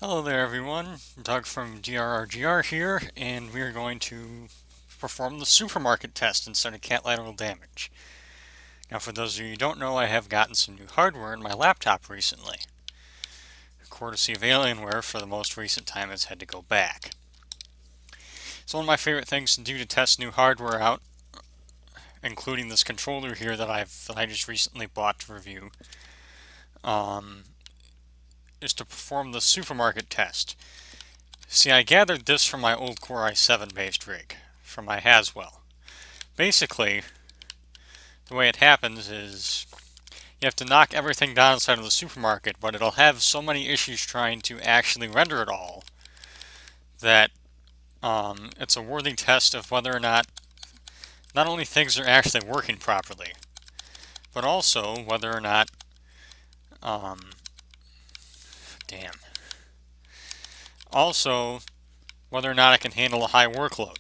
Hello there everyone, Doug from DRRGR here, and we are going to perform the supermarket test instead of Catlateral Damage. Now for those of you who don't know, I have gotten some new hardware in my laptop recently. Courtesy of Alienware, for the most recent time has had to go back. So one of my favorite things to do to test new hardware out, including this controller here that I just recently bought to review, is to perform the supermarket test. See, I gathered this from my old Core i7 based rig, from my Haswell. Basically, the way it happens is you have to knock everything down inside of the supermarket, but it'll have so many issues trying to actually render it all that it's a worthy test of whether or not only things are actually working properly, but also whether or not, damn, also whether or not I can handle a high workload.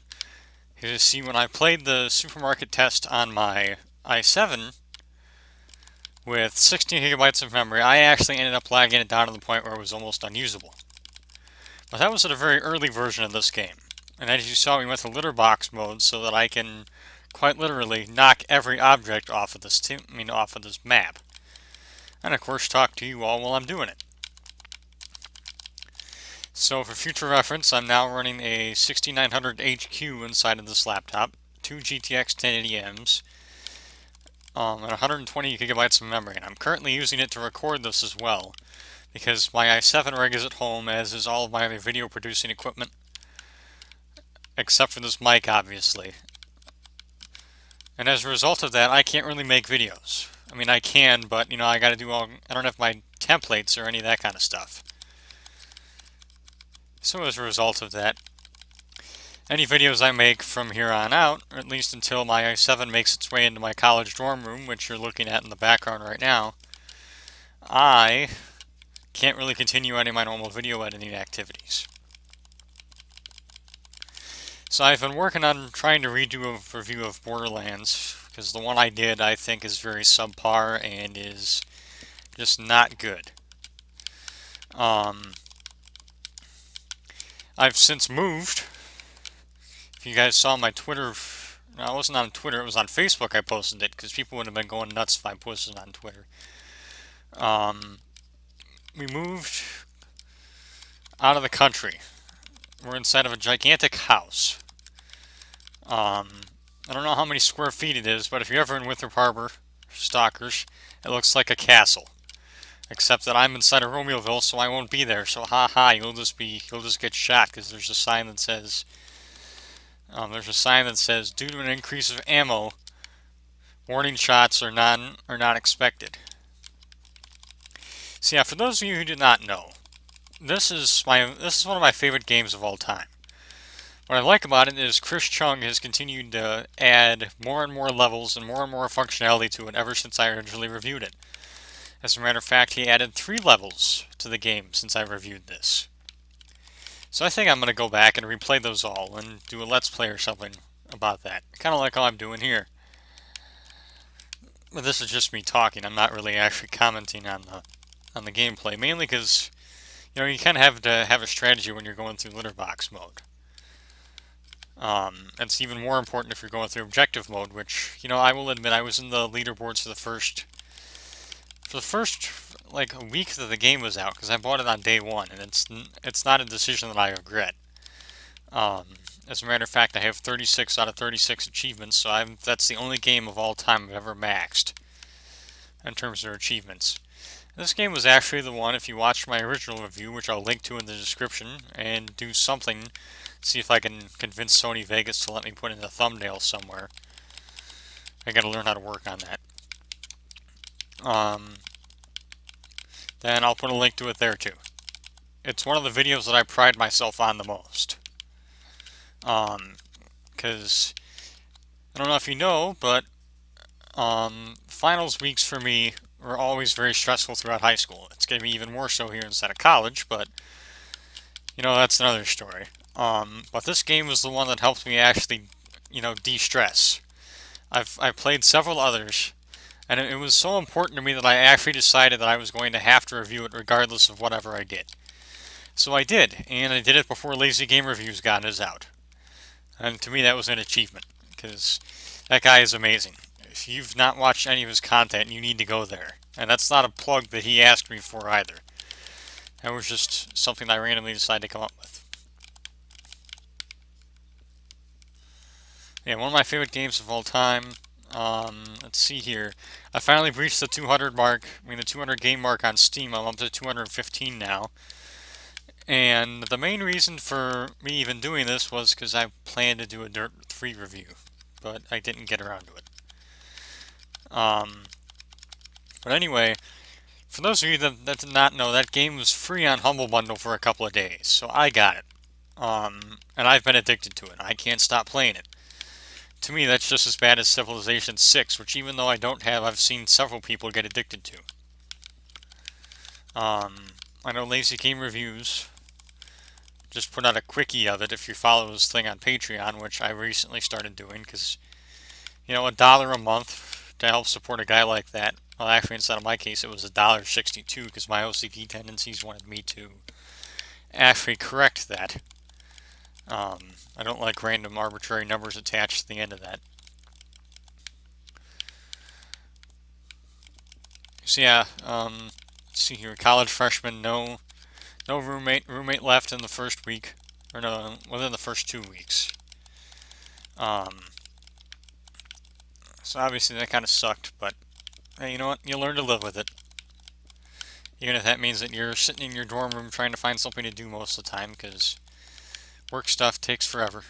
You see, when I played the supermarket test on my i7 with 16 gigabytes of memory, I actually ended up lagging it down to the point where it was almost unusable. But that was at a very early version of this game. And as you saw, we went to litter box mode so that I can quite literally knock every object off of this map. And of course talk to you all while I'm doing it. So for future reference, I'm now running a 6900 HQ inside of this laptop, two GTX 1080Ms, and 120 gigabytes of memory. And I'm currently using it to record this as well, because my i7 rig is at home, as is all of my other video producing equipment, except for this mic, obviously. And as a result of that, I can't really make videos. I mean, I can, but, I gotta do I don't have my templates or any of that kind of stuff. So as a result of that, any videos I make from here on out, or at least until my i7 makes its way into my college dorm room, which you're looking at in the background right now, I can't really continue any of my normal video editing activities. So I've been working on trying to redo a review of Borderlands, because the one I did I think is very subpar and is just not good. I've since moved. If you guys saw my Twitter, no, it wasn't on Twitter, it was on Facebook I posted it, because people would have been going nuts if I posted it on Twitter. We moved out of the country. We're inside of a gigantic house. I don't know how many square feet it is, but if you're ever in Winthrop Harbor, stalkers, it looks like a castle. Except that I'm inside of Romeoville, so I won't be there. So you'll just get shot, because there's a sign that says, due to an increase of ammo, warning shots are not expected. So yeah, for those of you who do not know, this is one of my favorite games of all time. What I like about it is Chris Chung has continued to add more and more levels and more functionality to it ever since I originally reviewed it. As a matter of fact, he added 3 levels to the game since I reviewed this. So I think I'm going to go back and replay those all and do a Let's Play or something about that. Kind of like how I'm doing here. But this is just me talking. I'm not really actually commenting on the gameplay, mainly because you kind of have to have a strategy when you're going through litter box mode. It's even more important if you're going through objective mode, which, I will admit I was in the leaderboards for the first like a week that the game was out, because I bought it on day 1, and it's not a decision that I regret. As a matter of fact, I have 36 out of 36 achievements, so that's the only game of all time I've ever maxed in terms of achievements. This game was actually the one, if you watched my original review, which I'll link to in the description, and do something, see if I can convince Sony Vegas to let me put in a thumbnail somewhere. I gotta learn how to work on that. Then I'll put a link to it there too. It's one of the videos that I pride myself on the most. Because I don't know if you know, but finals weeks for me were always very stressful throughout high school. It's going to be even more so here instead of college, but that's another story. But this game was the one that helped me actually, de-stress. I've played several others, and it was so important to me that I actually decided that I was going to have to review it regardless of whatever I did. So I did, and I did it before Lazy Game Reviews got his out. And to me, that was an achievement, because that guy is amazing. If you've not watched any of his content, you need to go there. And that's not a plug that he asked me for either. That was just something I randomly decided to come up with. Yeah, one of my favorite games of all time. Let's see here. I finally reached the 200 mark. The 200 game mark on Steam. I'm up to 215 now. And the main reason for me even doing this was because I planned to do a Dirt 3 review, but I didn't get around to it. But anyway, for those of you that did not know, that game was free on Humble Bundle for a couple of days, so I got it. And I've been addicted to it. I can't stop playing it. To me, that's just as bad as Civilization 6, which even though I don't have, I've seen several people get addicted to. I know Lazy Game Reviews just put out a quickie of it if you follow his thing on Patreon, which I recently started doing, because, $1 a month to help support a guy like that. Well, actually, instead of my case, it was $1.62, because my OCD tendencies wanted me to actually correct that. I don't like random arbitrary numbers attached to the end of that. So yeah, let's see here, college freshman, no roommate left in the first week, or no, within the first 2 weeks. So obviously that kind of sucked, but hey, you know what? You learn to live with it. Even if that means that you're sitting in your dorm room trying to find something to do most of the time, because work stuff takes forever.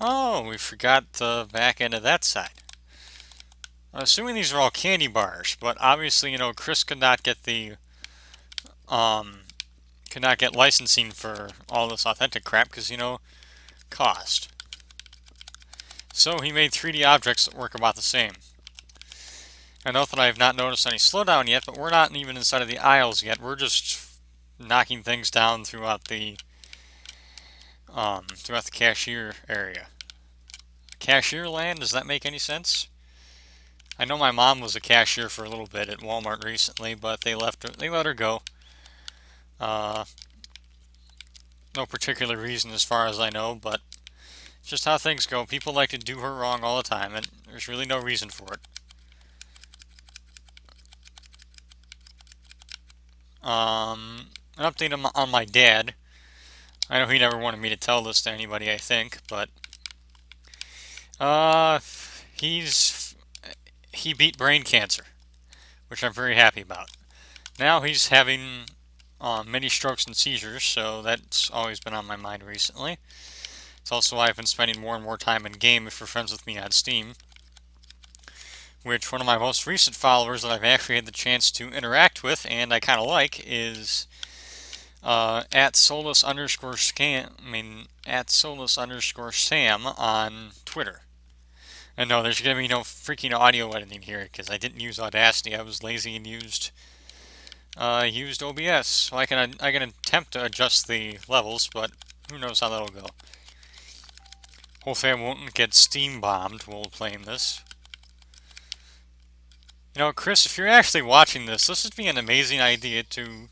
Oh, we forgot the back end of that side. I'm assuming these are all candy bars, but obviously, Chris could not get licensing for all this authentic crap because, cost. So he made 3D objects that work about the same. I know that I have not noticed any slowdown yet, but we're not even inside of the aisles yet. We're just knocking things down throughout the cashier area. Cashier land? Does that make any sense? I know my mom was a cashier for a little bit at Walmart recently, but they let her go. No particular reason as far as I know, but just how things go. People like to do her wrong all the time, and there's really no reason for it. An update on my dad. I know he never wanted me to tell this to anybody, I think, but he beat brain cancer, which I'm very happy about. Now he's having many strokes and seizures, so that's always been on my mind recently. It's also why I've been spending more and more time in game if you're friends with me on Steam, which one of my most recent followers that I've actually had the chance to interact with, and I kind of like, is at Solus_Sam on Twitter. And no, there's going to be no freaking audio editing here because I didn't use Audacity. I was lazy and used OBS. So I can attempt to adjust the levels, but who knows how that'll go. Hopefully I won't get Steam bombed while playing this. Chris, if you're actually watching this would be an amazing idea to...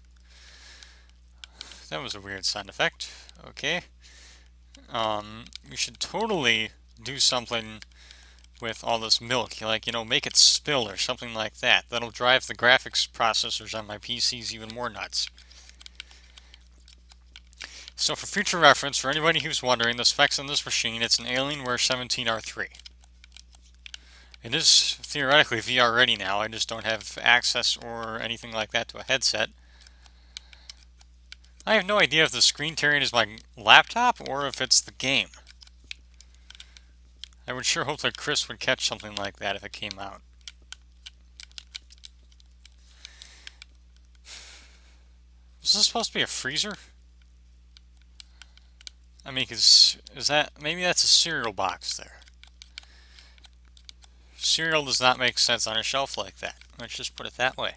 That was a weird sound effect. Okay. You should totally do something with all this milk. Like, make it spill or something like that. That'll drive the graphics processors on my PCs even more nuts. So for future reference, for anybody who's wondering, the specs on this machine, it's an Alienware 17R3. It is theoretically VR ready now, I just don't have access or anything like that to a headset. I have no idea if the screen tearing is my laptop or if it's the game. I would sure hope that Chris would catch something like that if it came out. Is this supposed to be a freezer? I mean, maybe that's a cereal box there. Cereal does not make sense on a shelf like that. Let's just put it that way.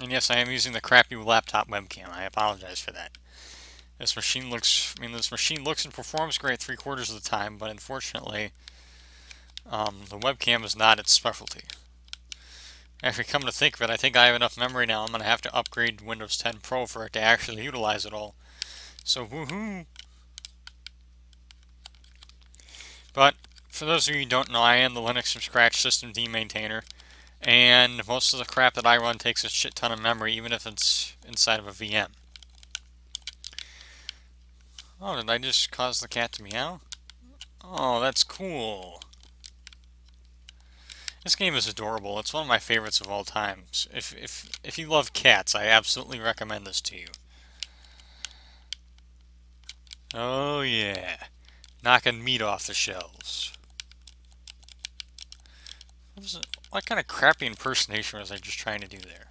And yes, I am using the crappy laptop webcam. I apologize for that. This machine looks and performs great 3/4 of the time, but unfortunately, The webcam is not its specialty. Actually, come to think of it, I think I have enough memory now. I'm going to have to upgrade Windows 10 Pro for it to actually utilize it all. So, woohoo! But, for those of you who don't know, I am the Linux from Scratch Systemd maintainer. And most of the crap that I run takes a shit ton of memory, even if it's inside of a VM. Oh, did I just cause the cat to meow? Oh, that's cool. This game is adorable. It's one of my favorites of all time. If you love cats, I absolutely recommend this to you. Oh yeah, knocking meat off the shelves. What kind of crappy impersonation was I just trying to do there?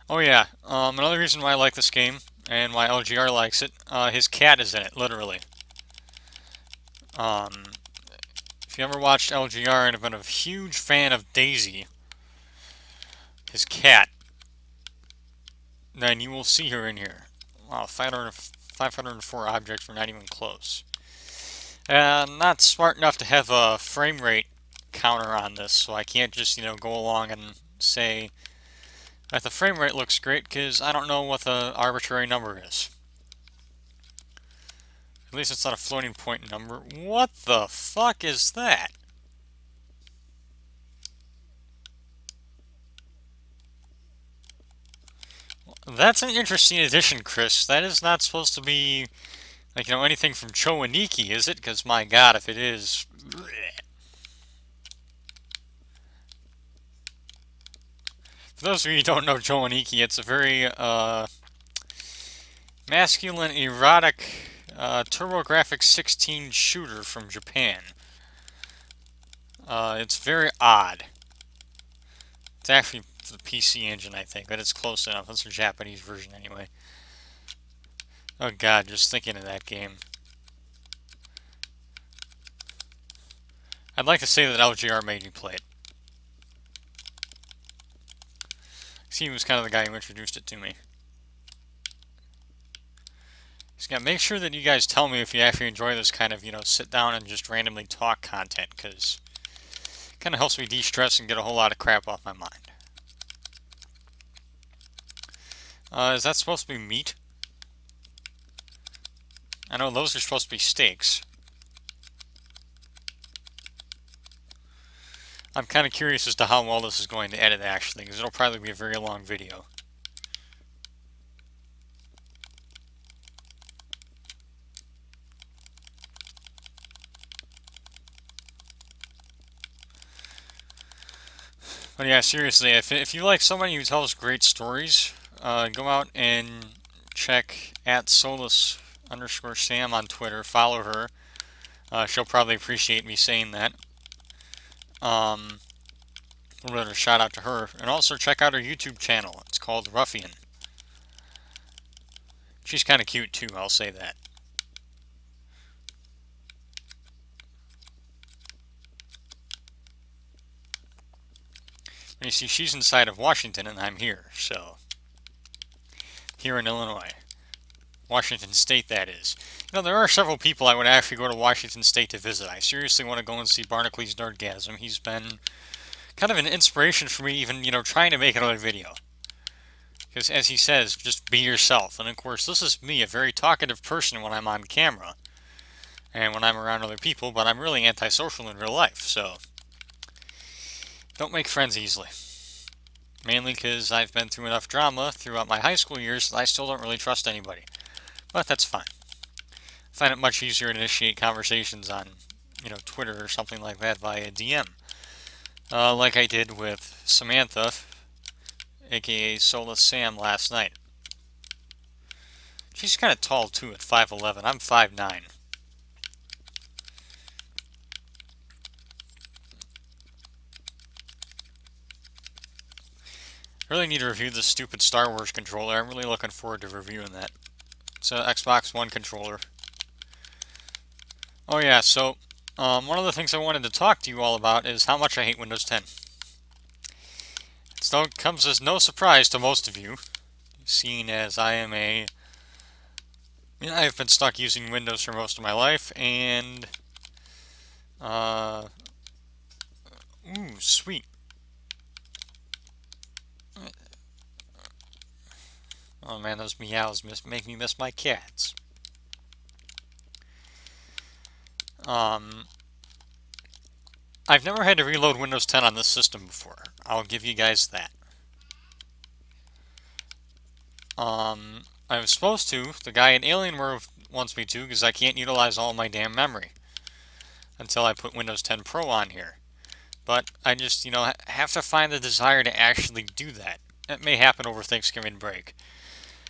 Oh yeah, another reason why I like this game, and why LGR likes it, his cat is in it, literally. If you ever watched LGR and have been a huge fan of Daisy, his cat, then you will see her in here. Wow, 504 objects, we're not even close. Not smart enough to have a frame rate counter on this, so I can't just, go along and say that the frame rate looks great, because I don't know what the arbitrary number is. At least it's not a floating point number. What the fuck is that? That's an interesting addition, Chris. That is not supposed to be, anything from Chowaniki, is it? Because, my god, if it is... For those of you who don't know Chowaniki, it's a very, masculine, erotic, TurboGrafx 16 shooter from Japan. It's very odd. It's actually the PC engine, I think, but it's close enough. It's a Japanese version anyway. Oh god, just thinking of that game. I'd like to say that LGR made me play it. He was kind of the guy who introduced it to me. Just gotta make sure that you guys tell me if you actually enjoy this kind of, sit down and just randomly talk content, because it kind of helps me de-stress and get a whole lot of crap off my mind. Is that supposed to be meat? I know those are supposed to be steaks. I'm kind of curious as to how well this is going to edit, actually, because it'll probably be a very long video. But yeah, seriously, if you like somebody who tells great stories, go out and check @Solus_Sam on Twitter. Follow her. She'll probably appreciate me saying that. A little bit of a shout out to her. And also check out her YouTube channel. It's called Ruffian. She's kind of cute too, I'll say that. And you see, she's inside of Washington and I'm here, so... Here in Illinois. Washington State, that is. There are several people I would actually go to Washington State to visit. I seriously want to go and see Barnacules Nerdgasm. He's been kind of an inspiration for me, even, trying to make another video. Because, as he says, just be yourself. And, of course, this is me, a very talkative person when I'm on camera. And when I'm around other people, but I'm really antisocial in real life, so... Don't make friends easily. Mainly because I've been through enough drama throughout my high school years that I still don't really trust anybody. But that's fine. I find it much easier to initiate conversations on, Twitter or something like that via DM. Like I did with Samantha, aka Solus Sam, last night. She's kind of tall too at 5'11". I'm 5'9". I really need to review this stupid Star Wars controller. I'm really looking forward to reviewing that. It's an Xbox One controller. Oh yeah, so one of the things I wanted to talk to you all about is how much I hate Windows 10. It comes as no surprise to most of you, seeing as I've been stuck using Windows for most of my life, and Ooh, sweet. Oh man, those meows make me miss my cats. I've never had to reload Windows 10 on this system before. I'll give you guys that. I was supposed to. The guy in Alienware wants me to because I can't utilize all my damn memory until I put Windows 10 Pro on here. But I just, have to find the desire to actually do that. It may happen over Thanksgiving break,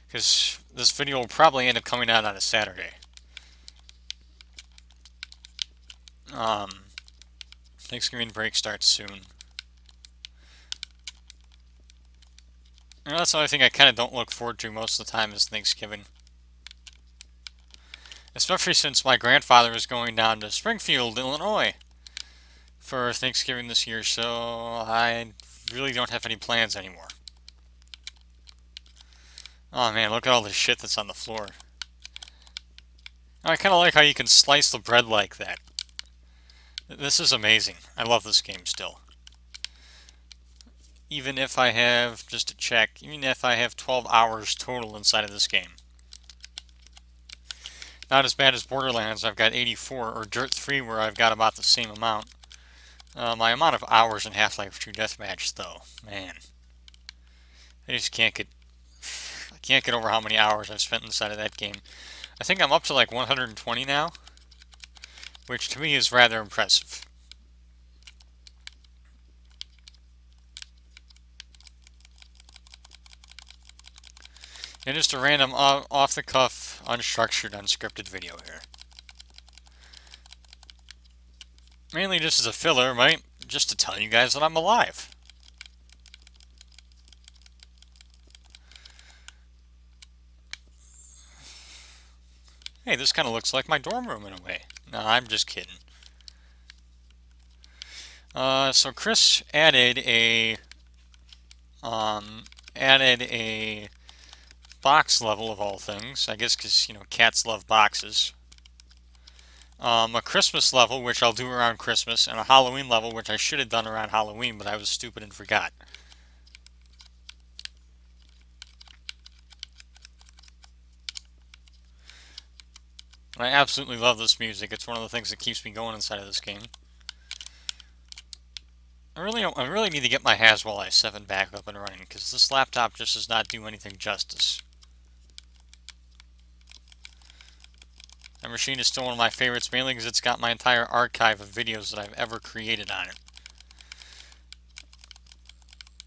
because this video will probably end up coming out on a Saturday. Thanksgiving break starts soon. And that's the only thing I kind of don't look forward to most of the time is Thanksgiving. Especially since my grandfather is going down to Springfield, Illinois for Thanksgiving this year, so I really don't have any plans anymore. Oh man, look at all the shit that's on the floor. I kind of like how you can slice the bread like that. This is amazing. I love this game still. Even if I have, just to check, even if I have 12 hours total inside of this game. Not as bad as Borderlands, I've got 84, or Dirt 3 where I've got about the same amount. My amount of hours in Half-Life 2 Deathmatch, though, man. I just can't get over how many hours I've spent inside of that game. I think I'm up to like 120 now, which to me is rather impressive. And just a random off-the-cuff, unstructured, unscripted video here. Mainly just as a filler, right? Just to tell you guys that I'm alive. Hey, this kind of looks like my dorm room in a way. No, I'm just kidding. So Chris added a box level of all things. I guess because, cats love boxes. A Christmas level, which I'll do around Christmas, and a Halloween level, which I should have done around Halloween, but I was stupid and forgot. I absolutely love this music. It's one of the things that keeps me going inside of this game. I really need to get my Haswell i7 back up and running, because this laptop just does not do anything justice. That machine is still one of my favorites, mainly because it's got my entire archive of videos that I've ever created on it.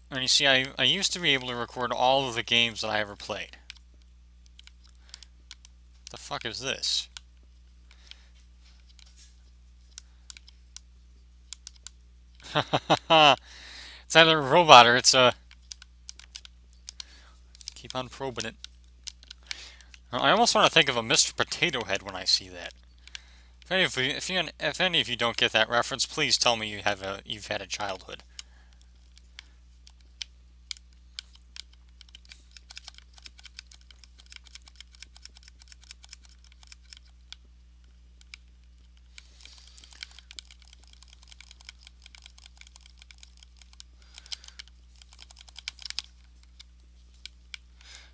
And you see, I used to be able to record all of the games that I ever played. The fuck is this? It's either a robot or it's a... Keep on probing it. I almost want to think of a Mr. Potato Head when I see that. If any of you don't get that reference, please tell me you've had a childhood.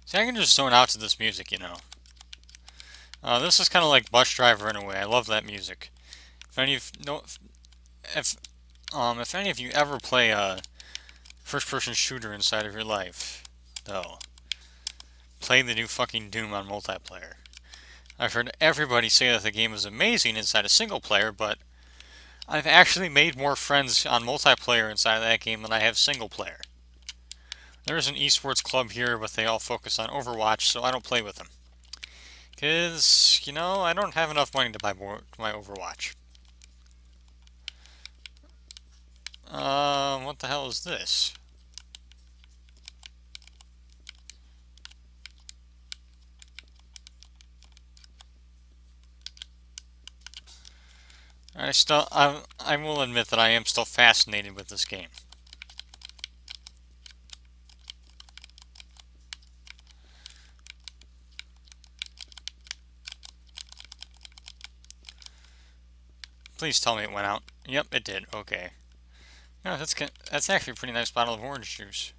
See, I can just zone out to this music, This is kind of like Bus Driver in a way. I love that music. If any of you ever play a first-person shooter inside of your life, though, play the new fucking Doom on multiplayer. I've heard everybody say that the game is amazing inside a single player, but I've actually made more friends on multiplayer inside of that game than I have single player. There's an esports club here, but they all focus on Overwatch, so I don't play with them. Because, I don't have enough money to buy my Overwatch. What the hell is this? I will admit that I am still fascinated with this game. Please tell me it went out. Yep, it did. Okay. No, that's actually a pretty nice bottle of orange juice.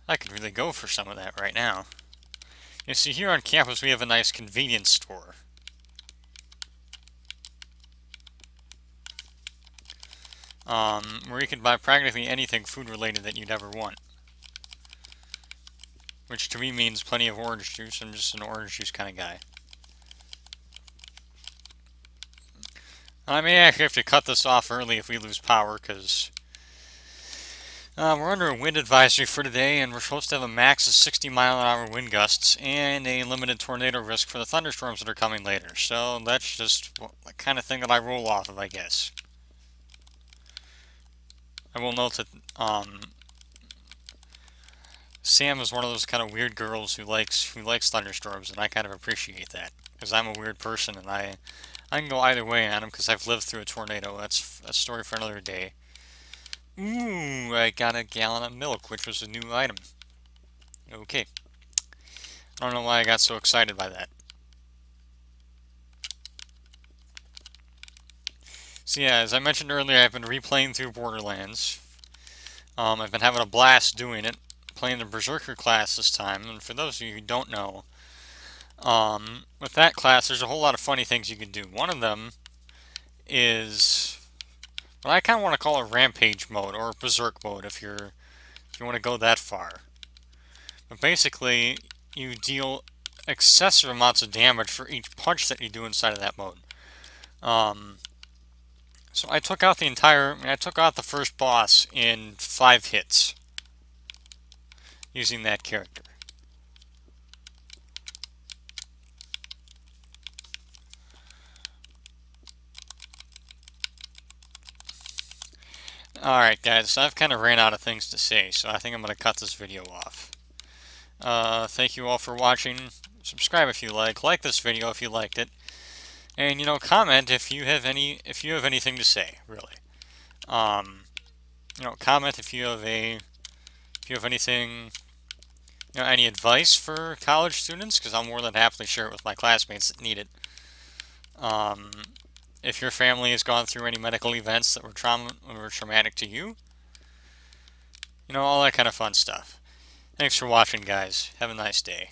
I could really go for some of that right now. You see, here on campus we have a nice convenience store. Where you can buy practically anything food-related that you'd ever want. Which to me means plenty of orange juice. I'm just an orange juice kind of guy. I may actually have to cut this off early if we lose power, because we're under a wind advisory for today, and we're supposed to have a max of 60-mile-an-hour wind gusts and a limited tornado risk for the thunderstorms that are coming later. So that's just the kind of thing that I roll off of, I guess. I will note that Sam is one of those kind of weird girls who likes thunderstorms, and I kind of appreciate that, because I'm a weird person, and I can go either way on them because I've lived through a tornado. That's a story for another day. Ooh, I got a gallon of milk, which was a new item. Okay. I don't know why I got so excited by that. So yeah, as I mentioned earlier, I've been replaying through Borderlands. I've been having a blast doing it, playing the Berserker class this time, and for those of you who don't know, with that class, there's a whole lot of funny things you can do. One of them is what I kind of want to call a rampage mode, or a berserk mode if you want to go that far. But basically, you deal excessive amounts of damage for each punch that you do inside of that mode. So I took out the first boss in 5 hits using that character. Alright guys, so I've kind of ran out of things to say, so I think I'm going to cut this video off. Thank you all for watching. Subscribe if you like this video if you liked it. And, comment if you have anything to say, really. Comment if you have anything, any advice for college students, because I'll more than happily share it with my classmates that need it. If your family has gone through any medical events that were traumatic to you, all that kind of fun stuff. Thanks for watching, guys. Have a nice day.